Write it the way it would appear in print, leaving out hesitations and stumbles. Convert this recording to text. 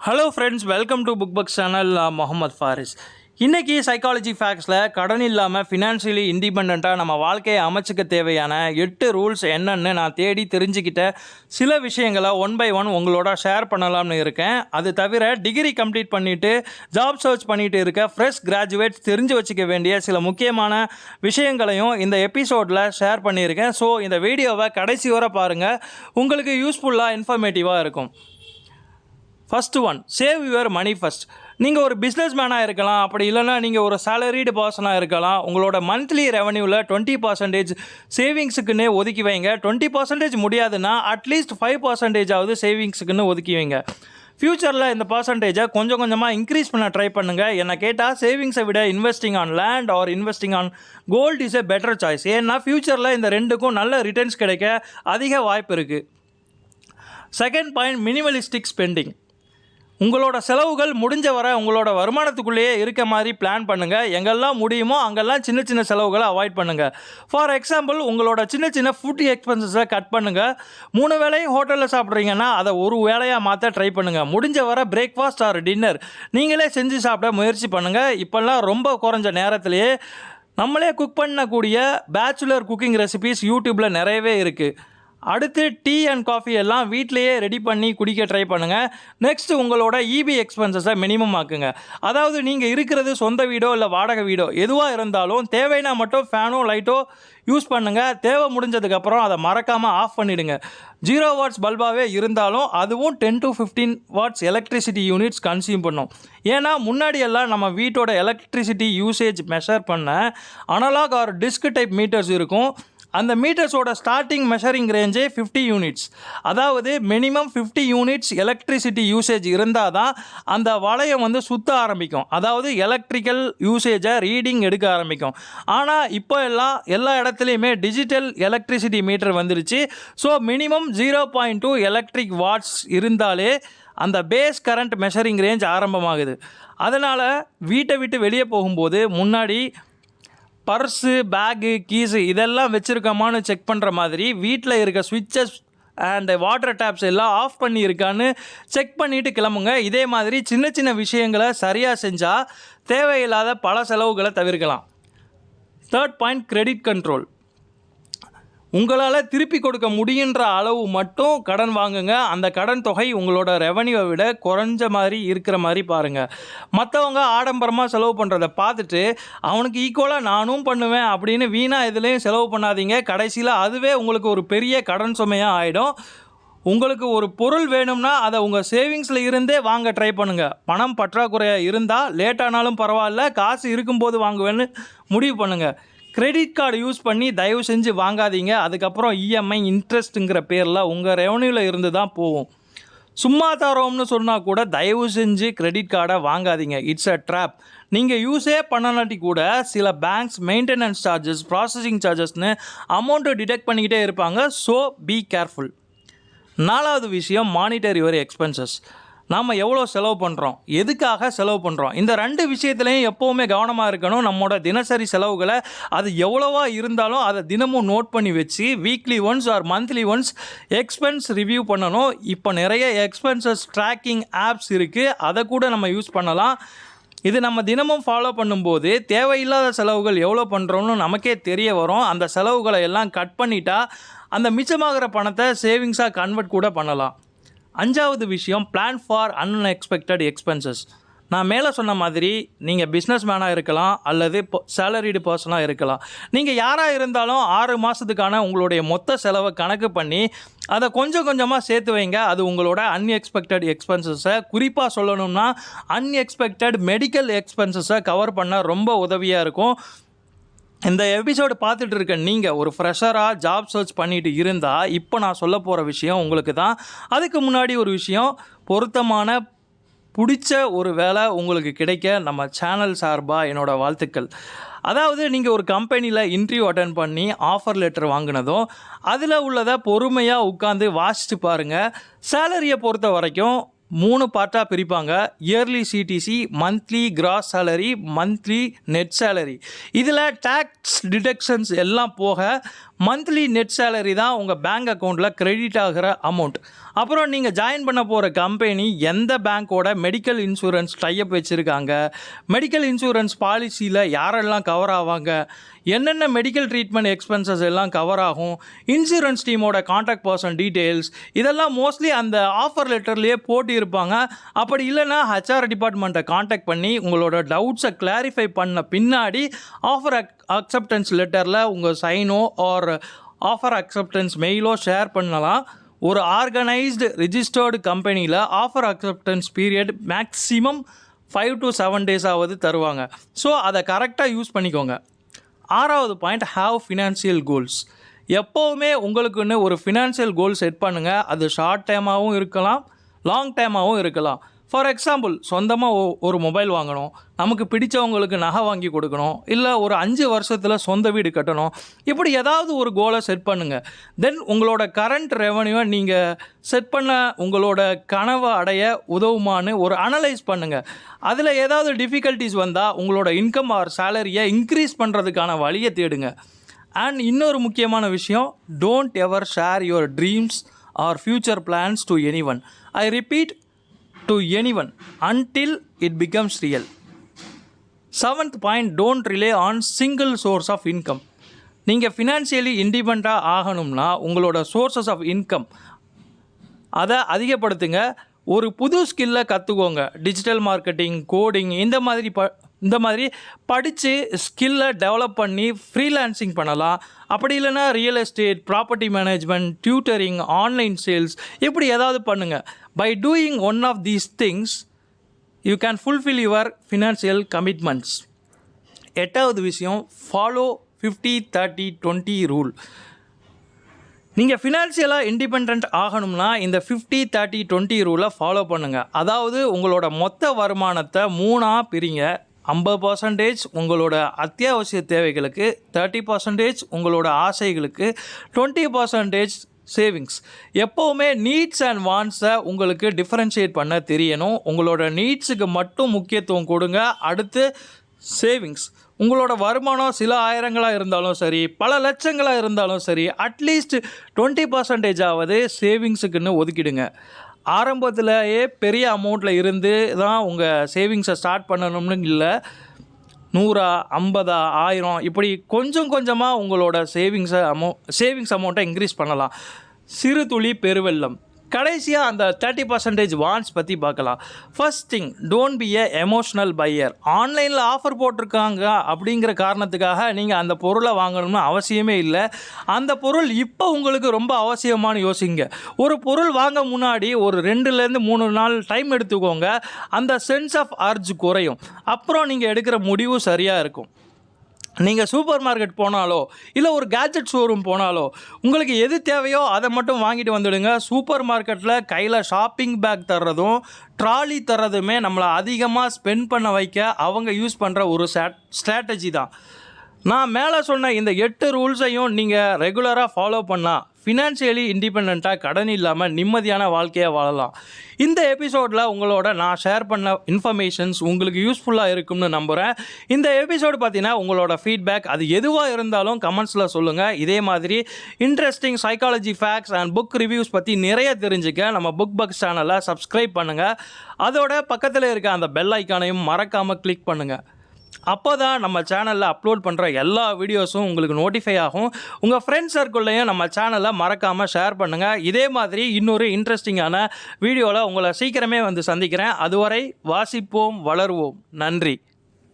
Hello friends, welcome to book bucks channel. Muhammad Faris. இன்றைக்கி psychology ஃபேக்ட்ஸில் கடன் இல்லாமல் ஃபினான்ஷியலி இண்டிபெண்ட்டாக நம்ம வாழ்க்கையை அமைச்சிக்க தேவையான 8 ரூல்ஸ் என்னென்னு நான் தேடி தெரிஞ்சுக்கிட்ட சில விஷயங்களை ஒன் பை ஒன் உங்களோட ஷேர் பண்ணலாம்னு இருக்கேன். அது தவிர டிகிரி கம்ப்ளீட் பண்ணிவிட்டு ஜாப் சர்ச் பண்ணிகிட்டு இருக்க ஃப்ரெஷ் கிராஜுவேட்ஸ் தெரிஞ்சு வச்சுக்க வேண்டிய சில முக்கியமான விஷயங்களையும் இந்த எபிசோடில் ஷேர் பண்ணியிருக்கேன். ஸோ இந்த வீடியோவை கடைசி வரை பாருங்கள், உங்களுக்கு யூஸ்ஃபுல்லாக இன்ஃபர்மேட்டிவாக இருக்கும். First one, save your money first. நீங்கள் ஒரு பிஸ்னஸ் மேனாக இருக்கலாம், அப்படி இல்லைனா நீங்கள் ஒரு சேலரிடு பர்சனாக இருக்கலாம். உங்களோட மந்த்லி ரெவன்யூவில் 20% சேவிங்ஸுக்குன்னே ஒதுக்கி வைங்க. 20% முடியாதுன்னா அட்லீஸ்ட் 5% சேவிங்ஸுக்குன்னு ஒதுக்கி வைங்க. ஃப்யூச்சரில் இந்த பர்சன்டேஜை கொஞ்சம் கொஞ்சமாக இன்க்ரீஸ் பண்ண ட்ரை பண்ணுங்கள். என்னை கேட்டால் சேவிங்ஸை விட investing on land or investing on gold is a better choice. ஏன்னா ஃப்யூச்சரில் இந்த ரெண்டுக்கும் நல்ல ரிட்டர்ன்ஸ் கிடைக்க அதிக வாய்ப்பு இருக்குது. Second point, minimalistic spending. உங்களோட செலவுகள் முடிஞ்ச வரை உங்களோட வருமானத்துக்குள்ளேயே இருக்க மாதிரி பிளான் பண்ணுங்கள். எங்கெல்லாம் முடியுமோ அங்கெல்லாம் சின்ன சின்ன செலவுகளை அவாய்ட் பண்ணுங்கள். ஃபார் எக்ஸாம்பிள், உங்களோட சின்ன சின்ன ஃபுட் எக்ஸ்பென்சஸை கட் பண்ணுங்கள். 3 வேளையும் ஹோட்டலில் சாப்பிட்றீங்கன்னா அதை ஒரு வேளையாக மாற்ற ட்ரை பண்ணுங்கள். முடிஞ்ச வரை பிரேக்ஃபாஸ்ட் ஆர் டின்னர் நீங்களே செஞ்சு சாப்பிட முயற்சி பண்ணுங்கள். இப்போல்லாம் ரொம்ப குறைஞ்ச நேரத்திலேயே நம்மளே குக் பண்ணக்கூடிய பேச்சுலர் குக்கிங் ரெசிபீஸ் யூடியூப்பில் நிறையவே இருக்குது. அடுத்து டீ அண்ட் காஃபி எல்லாம் வீட்டிலையே ரெடி பண்ணி குடிக்க ட்ரை பண்ணுங்கள். நெக்ஸ்ட், உங்களோட இபி எக்ஸ்பென்சஸை மினிமம் ஆக்குங்க. அதாவது நீங்கள் இருக்கிறது சொந்த வீடோ இல்லை வாடகை வீடோ எதுவாக இருந்தாலும் தேவைன்னா மட்டும் ஃபேனோ லைட்டோ யூஸ் பண்ணுங்கள். தேவை முடிஞ்சதுக்கப்புறம் அதை மறக்காமல் ஆஃப் பண்ணிவிடுங்க. 0 வாட்ஸ் பல்பாகவே இருந்தாலும் அதுவும் 10 to 15 watts electricity units consume பண்ணும். ஏன்னா முன்னாடியெல்லாம் நம்ம வீட்டோட எலக்ட்ரிசிட்டி யூசேஜ் மெஷர் பண்ண analog or disk type meters இருக்கும். அந்த மீட்டர்ஸோட ஸ்டார்டிங் மெஷரிங் ரேஞ்சே 50 யூனிட்ஸ். அதாவது மினிமம் 50 யூனிட்ஸ் எலக்ட்ரிசிட்டி யூசேஜ் இருந்தால் தான் அந்த வளையம் சுற்ற ஆரம்பிக்கும். அதாவது எலக்ட்ரிக்கல் யூசேஜை ரீடிங் எடுக்க ஆரம்பிக்கும். ஆனால் இப்போ எல்லா இடத்துலையுமே டிஜிட்டல் எலக்ட்ரிசிட்டி மீட்டர் வந்துருச்சு. ஸோ மினிமம் 0.2 எலக்ட்ரிக் வாட்ஸ் இருந்தாலே அந்த பேஸ் கரண்ட் மெஷரிங் ரேஞ்ச் ஆரம்பமாகுது. அதனால் வீட்டை விட்டு வெளியே போகும்போது முன்னாடி பர்ஸு, பேகு, கீஸு இதெல்லாம் வச்சுருக்கோமான்னு செக் பண்ணுற மாதிரி வீட்டில் இருக்க ஸ்விட்சஸ் அண்ட் வாட்டர் டேப்ஸ் எல்லாம் ஆஃப் பண்ணியிருக்கான்னு செக் பண்ணிவிட்டு கிளம்புங்க. இதே மாதிரி சின்ன சின்ன விஷயங்களை சரியாக செஞ்சால் தேவையில்லாத பல செலவுகளை தவிர்க்கலாம். Third point, credit control. உங்களால் திருப்பி கொடுக்க முடியுன்ற அளவு மட்டும் கடன் வாங்குங்க. அந்த கடன் தொகை உங்களோட ரெவன்யூவை விட குறைஞ்ச மாதிரி இருக்கிற மாதிரி பாருங்கள். மற்றவங்க ஆடம்பரமாக செலவு பண்ணுறதை பார்த்துட்டு அவனுக்கு ஈக்குவலாக நானும் பண்ணுவேன் அப்படின்னு வீணாக எதுலேயும் செலவு பண்ணாதீங்க. கடைசியில் அதுவே உங்களுக்கு ஒரு பெரிய கடன் சுமையாக ஆகிடும். உங்களுக்கு ஒரு பொருள் வேணும்னா அதை உங்கள் சேவிங்ஸில் இருந்தே வாங்க ட்ரை பண்ணுங்கள். பணம் பற்றாக்குறையாக இருந்தால் லேட்டானாலும் பரவாயில்ல, காசு இருக்கும்போது வாங்குவேன்னு முடிவு பண்ணுங்கள். கிரெடிட் கார்டு யூஸ் பண்ணி தயவு செஞ்சு வாங்காதீங்க. அதுக்கப்புறம் இஎம்ஐ இன்ட்ரெஸ்ட்டுங்கிற பேரில் உங்கள் ரெவன்யூவில் இருந்து தான் போகும். சும்மா தரோம்னு சொன்னால் கூட தயவு செஞ்சு கிரெடிட் கார்டை வாங்காதீங்க. It's a trap. நீங்கள் யூஸே பண்ணலாட்டி கூட சில பேங்க்ஸ் மெயின்டெனன்ஸ் சார்ஜஸ், ப்ராசஸிங் சார்ஜஸ்னு அமௌண்ட்டு டிடெக்ட் பண்ணிக்கிட்டே இருப்பாங்க. So be careful. 4வது விஷயம், மானிட்டர் யுவர் எக்ஸ்பென்சஸ். நாம் எவ்வளோ செலவு பண்ணுறோம், எதுக்காக செலவு பண்ணுறோம், இந்த 2 விஷயத்துலையும் எப்போவுமே கவனமாக இருக்கணும். நம்மளோட தினசரி செலவுகளை அது எவ்வளோவா இருந்தாலும் அதை தினமும் நோட் பண்ணி வச்சு weekly once R monthly once expense review பண்ணணும். இப்போ நிறைய எக்ஸ்பென்சஸ் ட்ராக்கிங் ஆப்ஸ் இருக்குது, அதை கூட நம்ம யூஸ் பண்ணலாம். இது நம்ம தினமும் ஃபாலோ பண்ணும்போது தேவையில்லாத செலவுகள் எவ்வளோ பண்ணுறோன்னு நமக்கே தெரிய வரும். அந்த செலவுகளை எல்லாம் கட் பண்ணிட்டா அந்த மிச்சமாகிற பணத்தை சேவிங்ஸாக கன்வெர்ட் கூட பண்ணலாம். 5வது விஷயம், பிளான் ஃபார் அன்எக்ஸ்பெக்டட் எக்ஸ்பென்சஸ். நான் மேலே சொன்ன மாதிரி நீங்கள் பிஸ்னஸ் மேனாக இருக்கலாம் அல்லது சேலரிடு பர்சனாக இருக்கலாம். நீங்கள் யாராக இருந்தாலும் 6 மாதத்துக்கான உங்களுடைய மொத்த செலவை கணக்கு பண்ணி அதை கொஞ்சம் கொஞ்சமாக சேர்த்து வைங்க. அது உங்களோட அன்எக்ஸ்பெக்டட் எக்ஸ்பென்சஸை, குறிப்பாக சொல்லணும்னா அன்எக்ஸ்பெக்டட் மெடிக்கல் எக்ஸ்பென்சஸை கவர் பண்ண ரொம்ப உதவியாக இருக்கும். இந்த எபிசோடு பார்த்துட்டு இருக்க நீங்கள் ஒரு ஃப்ரெஷராக ஜாப் சர்ச் பண்ணிட்டு இருந்தால் இப்போ நான் சொல்ல போகிற விஷயம் உங்களுக்கு தான். அதுக்கு முன்னாடி ஒரு விஷயம், பொருத்தமான பிடிச்ச ஒரு வேலை உங்களுக்கு கிடைக்க நம்ம சேனல் சார்பாக என்னோடய வாழ்த்துக்கள். அதாவது நீங்கள் ஒரு கம்பெனியில் இன்டர்வியூ அட்டன் பண்ணி ஆஃபர் லெட்டர் வாங்கினதும் அதில் உள்ளதை பொறுமையாக உட்காந்து வாசித்து பாருங்கள். சேலரியை பொறுத்த வரைக்கும் 3 பார்ட்டாக பிரிப்பாங்க. Yearly CTC, monthly gross salary, monthly net salary. இதில் டேக்ஸ் டிடக்ஷன்ஸ் எல்லாம் போக மந்த்லி நெட் சேலரி தான் உங்கள் பேங்க் அக்கௌண்ட்டில் கிரெடிட் ஆகிற அமௌண்ட். அப்புறம் நீங்கள் ஜாயின் பண்ண போகிற கம்பெனி எந்த பேங்க்கோட மெடிக்கல் இன்சூரன்ஸ் டைப் வச்சுருக்காங்க, மெடிக்கல் இன்சூரன்ஸ் பாலிசியில் யாரெல்லாம் கவர் ஆவாங்க, என்னென்ன மெடிக்கல் ட்ரீட்மெண்ட் எக்ஸ்பென்சஸ் எல்லாம் கவர் ஆகும், இன்சூரன்ஸ் டீமோட காண்டாக்ட் பர்சன் டீட்டெயில்ஸ், இதெல்லாம் மோஸ்ட்லி அந்த ஆஃபர் லெட்டர்லேயே போட்டு இருப்பாங்க. அப்படி இல்லைன்னா ஹெச்ஆர் டிபார்ட்மெண்ட்டை காண்டாக்ட் பண்ணி உங்களோட டவுட்ஸை கிளாரிஃபை பண்ண பின்னாடி ஆஃபர் அக்செப்டன்ஸ் லெட்டரில் உங்கள் சைனோ ஆர் ஆஃபர் அக்செப்டன்ஸ் மெயிலோ ஷேர் பண்ணலாம். ஒரு ஆர்கனைஸ்டு ரிஜிஸ்டர்டு கம்பெனியில் offer acceptance period maximum 5 to 7 days ஆவது தருவாங்க. ஸோ அதை கரெக்டாக யூஸ் பண்ணிக்கோங்க. 6வது பாயிண்ட், ஹாவ் ஃபினான்ஷியல் கோல்ஸ். எப்போவுமே உங்களுக்குன்னு ஒரு ஃபினான்ஷியல் கோல் செட் பண்ணுங்கள். அது ஷார்ட் டைமாகவும் இருக்கலாம், லாங் டைமாகவும் இருக்கலாம். ஃபார் எக்ஸாம்பிள், சொந்தமாக ஒரு மொபைல் வாங்கணும், நமக்கு பிடிச்சவங்களுக்கு நகை வாங்கி கொடுக்கணும், இல்லை ஒரு 5 வருஷத்தில் சொந்த வீடு கட்டணும். இப்படி ஏதாவது ஒரு கோலை செட் பண்ணுங்கள். தென் உங்களோட கரண்ட் ரெவன்யூவை நீங்கள் செட் பண்ண உங்களோட கனவை அடைய உதவுமான்னு ஒரு அனலைஸ் பண்ணுங்கள். அதில் ஏதாவது டிஃபிகல்ட்டிஸ் வந்தால் உங்களோட இன்கம் ஆர் சேலரியை இன்க்ரீஸ் பண்ணுறதுக்கான வழியை தேடுங்க. அண்ட் இன்னொரு முக்கியமான விஷயம், don't ever share your dreams or future plans to anyone. I repeat, to anyone until it becomes real. 7th point, don't rely on single source of income. நீங்கள் financially இண்டிபெண்ட்டாக ஆகணும்னா உங்களோட சோர்சஸ் ஆஃப் இன்கம் அதை அதிகப்படுத்துங்க. ஒரு புது ஸ்கில்லை கற்றுக்கோங்க. Digital marketing, coding, இந்த மாதிரி படித்து ஸ்கில்லை டெவலப் பண்ணி ஃப்ரீலான்சிங் பண்ணலாம். அப்படி இல்லைன்னா real estate, property management, tutoring, online sales, இப்படி ஏதாவது பண்ணுங்கள். By doing one of these things you can fulfil your financial commitments. 8வது விஷயம், ஃபாலோ 50-30-20 ரூல். நீங்கள் ஃபினான்ஷியலாக இண்டிபெண்ட் ஆகணும்னா இந்த 50-30-20 ரூலை ஃபாலோ பண்ணுங்கள். அதாவது உங்களோட மொத்த வருமானத்தை 3ஆக பிரிங்க. 50% உங்களோட அத்தியாவசிய தேவைகளுக்கு, 30% உங்களோட ஆசைகளுக்கு, 20% சேவிங்ஸ். எப்போவுமே நீட்ஸ் அண்ட் வாண்ட்ஸை உங்களுக்கு டிஃப்ரென்ஷியேட் பண்ண தெரியணும். உங்களோட நீட்ஸுக்கு மட்டும் முக்கியத்துவம் கொடுங்க. அடுத்து சேவிங்ஸ். உங்களோட வருமானம் சில ஆயிரங்களாக இருந்தாலும் சரி, பல லட்சங்களாக இருந்தாலும் சரி, அட்லீஸ்ட் 20% சேவிங்ஸுக்குன்னு ஒதுக்கிடுங்க. ஆரம்பத்திலேயே பெரிய அமௌண்ட்டில் இருந்து தான் உங்கள் சேவிங்ஸை ஸ்டார்ட் பண்ணணும்னு இல்லை. 100, 50, 1000 இப்படி கொஞ்சம் கொஞ்சமாக உங்களோட சேவிங்ஸ் அமௌண்ட்டை இன்க்ரீஸ் பண்ணலாம். சிறு துளி பெருவெள்ளம். கடைசியாக அந்த 30% வாண்ட்ஸ் பற்றி பார்க்கலாம். First thing, don't be a emotional buyer. ஆன்லைனில் ஆஃபர் போட்டிருக்காங்க அப்படிங்கிற காரணத்துக்காக நீங்கள் அந்த பொருளை வாங்கணும்னு அவசியமே இல்லை. அந்த பொருள் இப்போ உங்களுக்கு ரொம்ப அவசியமானு யோசிங்க. ஒரு பொருள் வாங்க முன்னாடி ஒரு 2லேருந்து 3 நாள் டைம் எடுத்துக்கோங்க. அந்த சென்ஸ் ஆஃப் அர்ஜ் குறையும். அப்புறம் நீங்கள் எடுக்கிற முடிவு சரியாக இருக்கும். நீங்கள் சூப்பர் மார்க்கெட் போனாலோ இல்லை ஒரு கேட்ஜெட் ஷோரூம் போனாலோ உங்களுக்கு எது தேவையோ அதை மட்டும் வாங்கிட்டு வந்துடுங்க. சூப்பர் மார்க்கெட்டில் கையில் ஷாப்பிங் பேக் தர்றதும் ட்ராலி தர்றதுமே நம்மளை அதிகமாக ஸ்பெண்ட் பண்ண வைக்க அவங்க யூஸ் பண்ணுற ஒரு ஸ்ட்ராட்டஜி தான். நான் மேலே சொன்ன இந்த 8 ரூல்ஸையும் நீங்கள் ரெகுலராக ஃபாலோ பண்ணால் ஃபினான்ஷியலி இண்டிபெண்ட்டாக கடன் இல்லாமல் நிம்மதியான வாழ்க்கையை வாழலாம். இந்த எபிசோடில் உங்களோட நான் ஷேர் பண்ண இன்ஃபர்மேஷன்ஸ் உங்களுக்கு யூஸ்ஃபுல்லாக இருக்கும்னு நம்புகிறேன். இந்த எபிசோடு பார்த்தீங்கன்னா உங்களோட ஃபீட்பேக் அது எதுவாக இருந்தாலும் கமெண்ட்ஸில் சொல்லுங்கள். இதே மாதிரி interesting psychology facts and book reviews பற்றி நிறைய தெரிஞ்சுக்க நம்ம புக் பக்ஸ் சேனலை சப்ஸ்கிரைப் பண்ணுங்கள். அதோட பக்கத்தில் இருக்க அந்த பெல் ஐக்கானையும் மறக்காமல் கிளிக் பண்ணுங்கள். அப்போ தான் நம்ம சேனலில் அப்லோட் பண்ணுற எல்லா வீடியோஸும் உங்களுக்கு நோட்டிஃபை ஆகும். உங்கள் ஃப்ரெண்ட்ஸ் சர்க்கிள்லையும் நம்ம சேனலை மறக்காமல் ஷேர் பண்ணுங்கள். இதே மாதிரி இன்னொரு இன்ட்ரெஸ்டிங்கான வீடியோவில் உங்களை சீக்கிரமே வந்து சந்திக்கிறேன். அதுவரை வாசிப்போம், வளருவோம். நன்றி.